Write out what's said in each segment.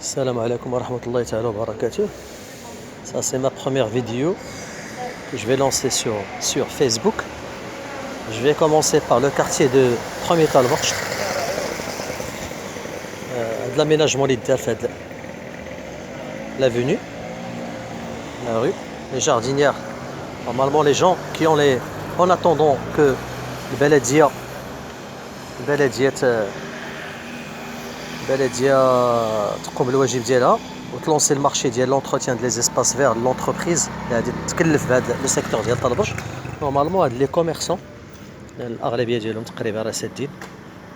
Salam alaikum wa rahmatullahi ta'ala wa barakatuh. Ça, c'est ma première vidéo que je vais lancer sur Facebook. Je vais commencer par le quartier de Premier Talvarch. De l'aménagement littéral, de l'avenue, la rue, les jardinières. Normalement, les gens qui ont les. En attendant que le Beladia تقوم بالواجب ديالها وتلونسي المارشي ديال لونتروتيان ديال لي اسباس فير لونتربريز اللي غادي تكلف بهذا لو سيكتور ديال طلبش. نورمالمون هاد لي كوميرسون الاغلبيه ديالهم تقريبا راه سادين.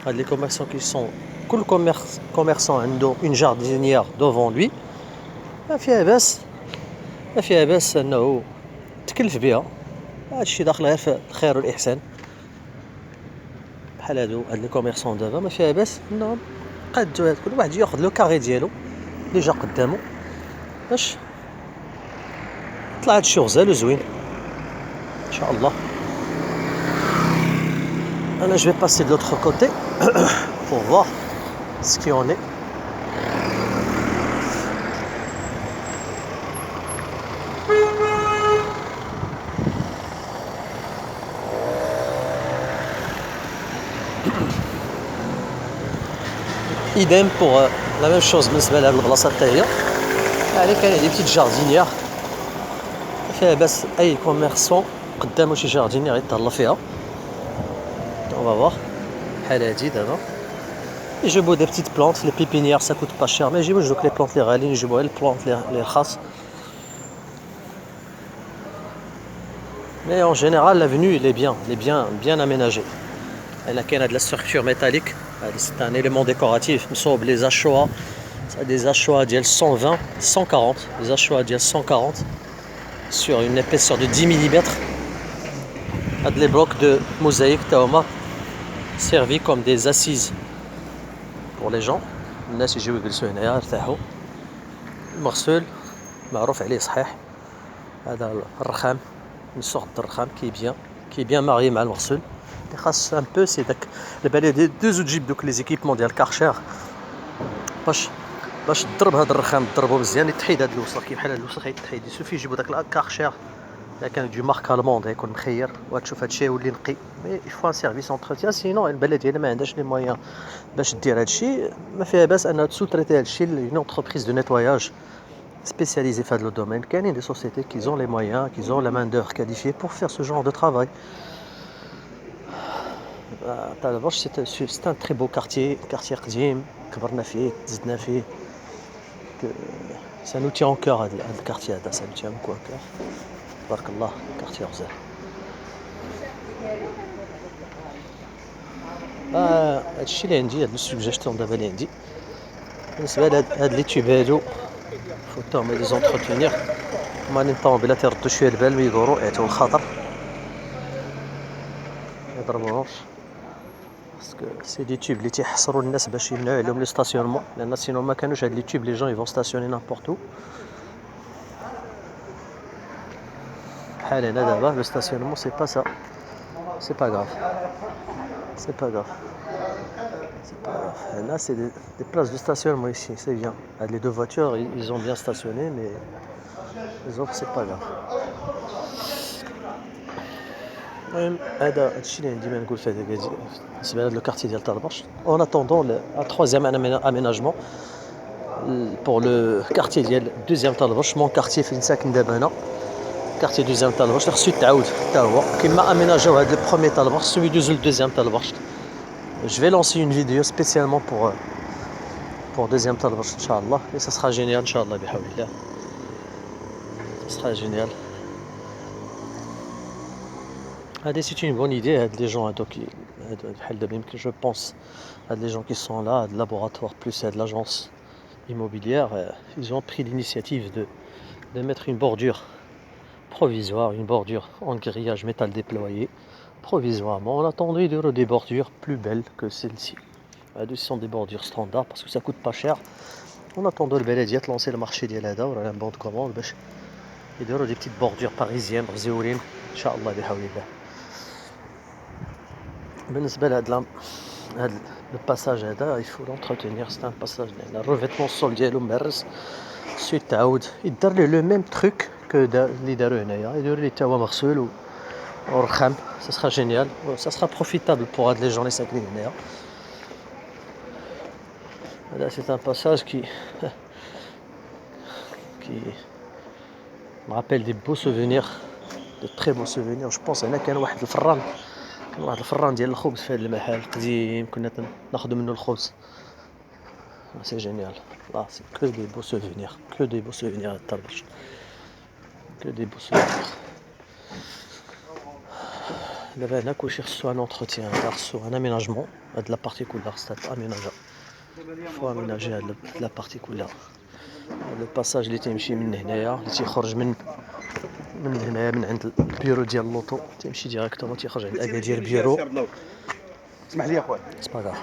هاد لي كوميرسون كي سون كل كوميرسون عنده اون جاردينيير دوفون لوي ما فيها باس انه تكلف بها. هادشي داخل غير في الخير والاحسان بحال هاد لي كوميرسون دابا ما فيها باس انهم قادو كل واحد ياخذ لو كاري ديالو ديجا قدامه باش طلع هادشي غزال وزوين ان شاء الله. انا جو في باسي دو لوتر كوتي pour voir ce qui en est. idem pour la même chose بالنسبه لهاد البلاصه حتى هي يعني كاين دي بتيت جاردينيير فيها باس اي كوميرسون قدامو شي جاردينيير يتهلا فيها. on va voir بحال هادي دابا يجيبوا دي بتيت بلانت لي بيبينيير ça coûte pas cher ما يجيبوش دوك لي بلانت لي غاليين يجيبوا غير البلانت لي رخاص. mais en général l'avenue elle est bien aménagée. elle a كاين هاد لا structure métallique. C'est un élément décoratif. مصوب les achoas, des achoas ديال 120 140 les achoas ديال 140 sur une épaisseur de 10 mm. هاد les blocs de mosaïque تا هما servis comme des assises pour les gens. الناس يجيو يجلسوا هنايا يرتاحوا. المغسول معروف عليه صحيح هذا الرخام من سوق الرخام كي بيان ماريي مع المغسول. خاص ان بو سي داك البلديه دوزو تجيب دوك لي زيكيبمون ديال كارشير باش تضرب هذا الرخام تضربو مزيان يتحيد هذا الوسخ كي بحال هذا الوسخ يتحيد. يسوفي يجيبو داك الكارشير الا كان دو مارك الموند يكون مخير وتشوف هادشي يولي نقي. مي يفوا ان سيرفيس اونتروتيان سينو البلديه ما عندهاش لي مويان باش دير هادشي ما فيها باس انها تسو تريتي هادشي لون اونتربريز دو نيتواياج spécialisé dans le domaine. Il y a des sociétés qui ont les moyens, qui ont la main d'œuvre qualifiée pour faire ce genre de travail. C'est un très beau quartier قديم كبرنا فيه تزدنا فيه. Ça nous tient au cœur هذا الكارتي هذا ça nous tient beaucoup au cœur. تبارك الله كارتي غزال. هادشي اللي عندي هاد السوجيستيون دابا اللي عندي بالنسبه لهاد لي تيوب هادو فوتهم لي زونتروتينير هما لي طوموبيلات يردوا شويه البال ملي يدوروا يعطيو الخطر يضربوهمش باسكو سي دي تيوب اللي تيحصروا الناس باش يمنعوا عليهم لي ستاسيونمون لان سينو ما كانوش هاد لي تيوب لي جون يفون ستاسيوني نابورتو. بحال هنا دابا لو ستاسيونمون سي با سا سي با غاف هنا سي دي بلاces de stationnement ici c'est bien. Les deux voitures ils ont bien stationné mais les autres c'est pas grave. المهم هادشي اللي عندي ما نقول في هذا بالنسبه لهاد لو كارتي ديال طلبش. اون اتوندون troisième aménagement pour le quartier ديال دوزيام طلبش. مون كارتي فين ساكن دابا هنا كارتي دوزيام طلبش خصو يتعاود حتى هو كيما اميناجيو هاد البروميي طلبش خصو يدوزو لدوزيام طلبش. Je vais lancer une vidéo spécialement pour deuxième Talvarch Inch'Allah et ça sera génial Inch'Allah bihawlillah. Ça sera génial. C'est une bonne idée. Les gens je pense les gens qui sont là, le laboratoire plus l'agence immobilière, ils ont pris l'initiative de mettre une bordure provisoire, une bordure en grillage métal déployé provisoirement. En attendant, il y aura des bordures plus belles que celles-ci. Ce sont des bordures standards parce que ça coûte pas cher. En attendant, le Beladia a lancé le marché de l'Ada, on a un bon de commande. Il y aura des petites bordures parisiennes, Zéourine, Inch'Allah, bihawlillah. بالنسبة لهاد Le passage هذا il faut l'entretenir, c'est un passage le revêtement sol ديالو مبرز ensuite تعاود يدار ليه le même truc que اللي داروا هنايا يديروا ليه تا هو مغسول ورخام ça sera génial ça sera profitable pour هاد les gens اللي ساكنين هنايا. Là c'est un passage qui me rappelle des beaux souvenirs, de très beaux souvenirs. Je pense هنا كان واحد الفران ديال الخبز في هذا المحل قديم كنا ناخذ منه الخبز. C'est génial. Là c'est que des beaux souvenirs, que des beaux souvenirs à Talbach. Que des beaux souvenirs. دابا هنا كلشي خصو ان entretien, خصو un aménagement. هاد la partie كلها خصها تاميناجا. faut aménager هاد la partie كلها. Le passage اللي تيمشي من هنايا اللي تيخرج من هنايا من عند البيرو ديال اللوطو تيمشي ديريكتومون تيخرج عند اكادير بيرو. اسمح لي اخويا سباغا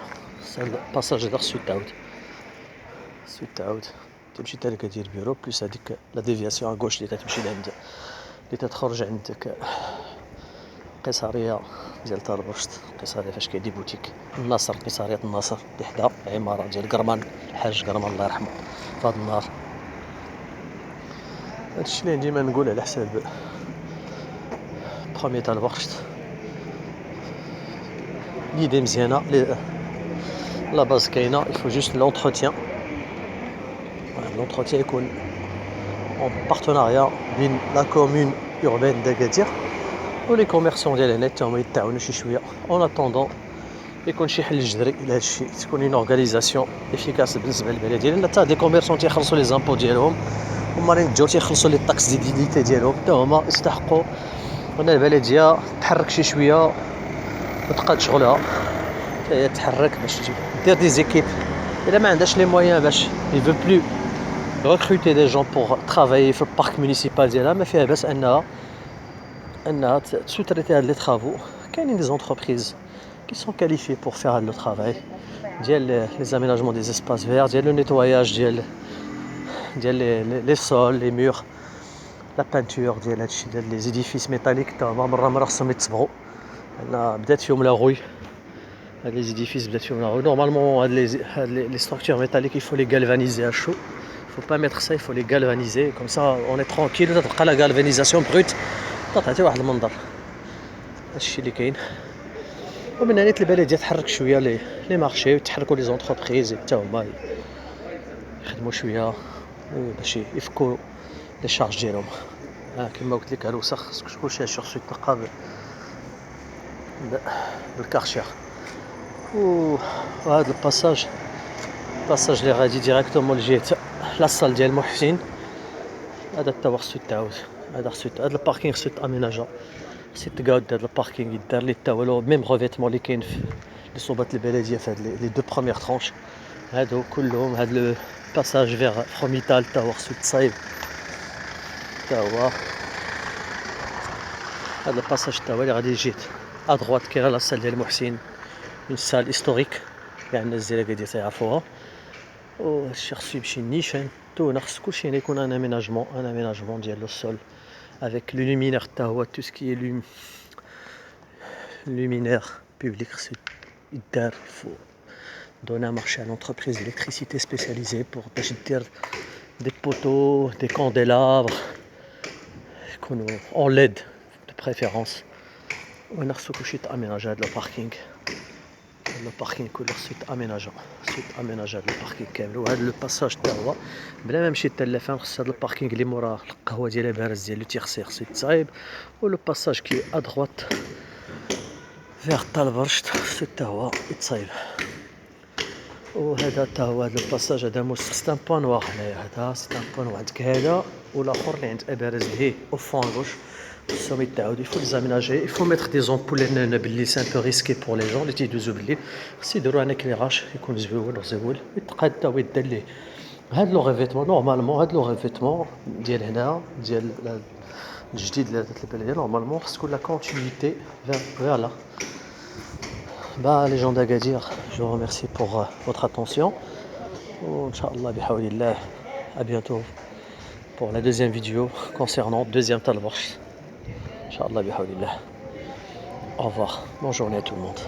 الباساج هذا خصو تعاود تمشي حتى لأكادير بيرو بليس هذيك لا ديفياسيون غوش اللي تتمشي لعند اللي تتخرج عندك قيصريه ديال طربشت. قيصريه فاش كاين دي بوتيك الناصر، قيصريه الناصر اللي حدا عماره ديال قرمان الحاج قرمان الله يرحمه في هذا النهار. هادشي اللي ديما نقول على حساب بروميي تاع البرشت ليدي مزيانه لا باز كاينه il faut juste l'entretien. L'entretien يكون en partenariat بين لا كومون urbaine d'Agadir ولي كوميرسيون ديال هنا حتى هما يتعاونوا شي شويه اون اتوندون يكون شي حل جذري لهذا الشيء، تكون اون اورغانيزاسيون افيكاس بالنسبه للبلديه، لان حتى دي كوميرسيون تيخلصوا لي زامبو ديالهم هما اللي الجو تيخلصوا لي طاكس ديديليتي ديالهم حتى هما يستحقوا ان البلديه تحرك شي شويه وتبقى شغلها حتى هي تحرك باش دير دي زيكيب. الا ما عندهاش لي مويان باش il veut plus recruter des gens pour travailler في البارك مونيسيبال ديالها، ما فيها باس انها تسوتريتي هاد لي طرافو. كاينين دي زونتربريز qui sont qualifiés pour faire le travail ديال les aménagements des espaces verts, ديال le nettoyage ديال les sols, les murs, la peinture ديال هادشي ديال les édifices métalliques تا هما مرة خصهم يتصبغوا. انا بدات فيهم لا غوي هاد les édifices بدات فيهم لا غوي. نورمالمون هاد les structures métalliques il faut les galvaniser à chaud, il faut pas mettre ça, il faut les galvaniser comme ça on est tranquille. تبقى la galvanisation brute تعطي واحد المنظر. هادشي اللي كاين. ومن هنا البلديه تحرك شويه لي مارشي وتحركوا لي زونتربريز حتى هما يخدموا شويه باش يفكوا لي شارج ديالهم. كما قلت لك الوسخ كلشي خصو يتنقى بالكارشير. وهذا الباساج اللي غادي ديريكتومون لجهه لاصال ديال محسن هذا حتى هو خصو يتعاود. هذا الباركينغ خصو يتاميناجا، خصو يتقاد هذا الباركينغ يدار ليه حتى هو ميم ريفيتمون اللي كاين في لي صوبات البلديه في هاد لي دو بروميير ترونش هادو كلهم. هاد لو باساج فيغ فروميتال حتى هو خصو يتصايب حتى هو. هاد الباساج حتى هو اللي غادي يجي ادغوات كاينه لاصال ديال محسن اون سال هيستوريك كاع الناس ديال اكادير تيعرفوها. وهادشي خصو يمشي نيشان تو هنا خص كلشي هنا يكون ان اميناجمون ديال لو سول avec le luminaire حتى هو tout ce qui est luminaire public خصو يدار. il faut donner un marché à l'entreprise d'électricité spécialisée pour باش دير des poteaux, des candélabres يكونوا en LED de préférence. وهنا خصو كلشي يتاميناج هاد لو باركينغ كله خصو يتاميناجا هاد الباركينغ كامل. وهاد لو باساج حتى هو بلا ما نمشي حتى لافان خص هاد الباركينغ اللي مورا القهوه ديال بارز ديال لو تيغسي خصو يتصايب. ولو باساج كي ادغوات فيغ طالبرشت خصو حتى هو يتصايب. وهذا حتى هو هاد الباساج هذا سي ان بوان نوار هنايا. هذا سي ان بوان عندك هذا والاخر اللي عند ابارز هي او فون غوش خصهم يتعاودوا. il faut les aménager, il faut mettre des ampoules لان باللي سي ان بو ريسكي بور لي جون اللي تيدوزو بالليل. خص يديروا ان اكليراج يكون زوين يتقاد حتى هو يدار ليه هاد لو ريفيتمون. نورمالمون هاد لو ريفيتمون ديال هنا ديال الجديد اللي دارت البلديه نورمالمون خص تكون لا كونتينيتي vers là. Les gens d'Agadir, je vous remercie pour votre attention. Inch'Allah بحول الله à bientôt pour la deuxième vidéo concernant deuxième Talbach. Inch'Allah بحول الله. Au revoir, bonne journée à tout le monde.